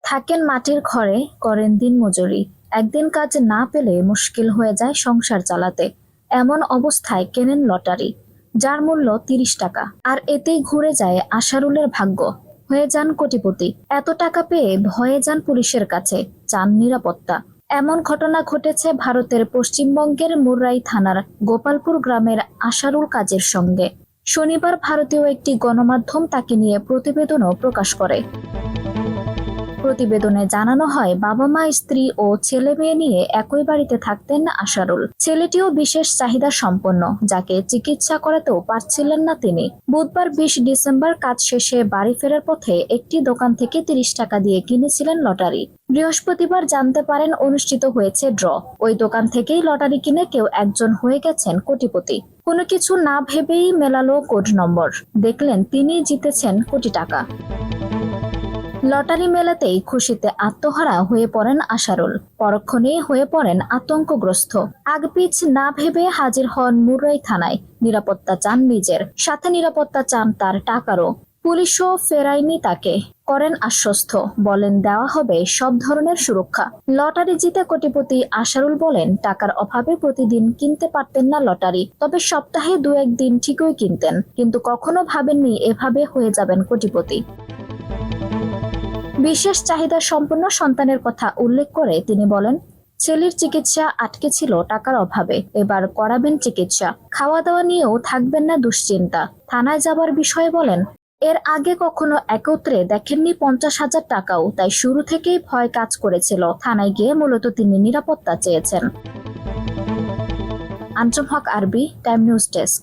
থাকেন মাটির ঘরে, করেন দিনমজুরি। একদিন কাজ না পেলে মুশকিল হয়ে যায় সংসার চালাতে। এমন অবস্থায় কেনেন লটারি, যার মূল্য ৩০ টাকা। আর এতেই ঘুরে যায় আশারুলের ভাগ্য, হয়ে যান কোটিপতি। এত টাকা পেয়ে ভয়ে যান পুলিশের কাছে, চান নিরাপত্তা। এমন ঘটনা ঘটেছে ভারতের পশ্চিমবঙ্গের মুরাই থানার গোপালপুর গ্রামের আশারুল কাজের সঙ্গে। শনিবার ভারতীয় একটি গণমাধ্যম তাকে নিয়ে প্রতিবেদনও প্রকাশ করে। প্রতিবেদনে জানানো হয়, বাবা মা, স্ত্রী ও ছেলে মেয়ে নিয়ে একই বাড়িতে থাকতেন আশারুল। ছেলেটিও বিশেষ চাহিদা সম্পন্ন, যাকে চিকিৎসা করাতেও পারছিলেন না তিনি। বুধবার ২০ ডিসেম্বর কাজ শেষে বাড়ি ফেরার পথে একটি দোকান থেকে ৩০ টাকা দিয়ে কিনেছিলেন লটারি। বৃহস্পতিবার জানতে পারেন অনুষ্ঠিত হয়েছে ড্র। ওই দোকান থেকেই লটারি কিনে কেউ একজন হয়ে গেছেন কোটিপতি। কোনো কিছু না ভেবেই মেলালো কোড নম্বর, দেখলেন তিনি জিতেছেন কোটি টাকা। লটারি মেলাতেই খুশিতে আত্মহারা হয়ে পড়েন আশারুল, পরক্ষণেই হয়ে পড়েন আতঙ্কগ্রস্ত। আগপিছ না ভেবে হাজির হন মুরাই থানায়। নিরাপত্তা চান নিজের, সাথে নিরাপত্তা চান তার টাকারও। পুলিশও ফেরায়নি তাকে, করেন আশ্বস্ত, বলেন দেওয়া হবে সব ধরনের সুরক্ষা। লটারি জিতে কোটিপতি আশারুল বলেন, টাকার অভাবে প্রতিদিন কিনতে পারতেন না লটারি, তবে সপ্তাহে ২-১ দিন ঠিকই কিনতেন, কিন্তু কখনো ভাবেননি এভাবে হয়ে যাবেন কোটিপতি। বিশেষ চাহিদা সম্পন্ন সন্তানের কথা উল্লেখ করে তিনি বলেন, ছেলের চিকিৎসা আটকে ছিল টাকার অভাবে, এবার করাবেন চিকিৎসা। খাওয়া দাওয়া নিয়েও থাকবেন না দুশ্চিন্তা। থানায় যাবার বিষয়ে বলেন, এর আগে কখনো একত্রে দেখেননি ৫০,০০০ টাকাও, তাই শুরু থেকেই ভয় কাজ করেছিল। থানায় গিয়ে মূলত তিনি নিরাপত্তা চেয়েছেন। আঞ্জুম হক আরবি, টাইম নিউজ ডেস্ক।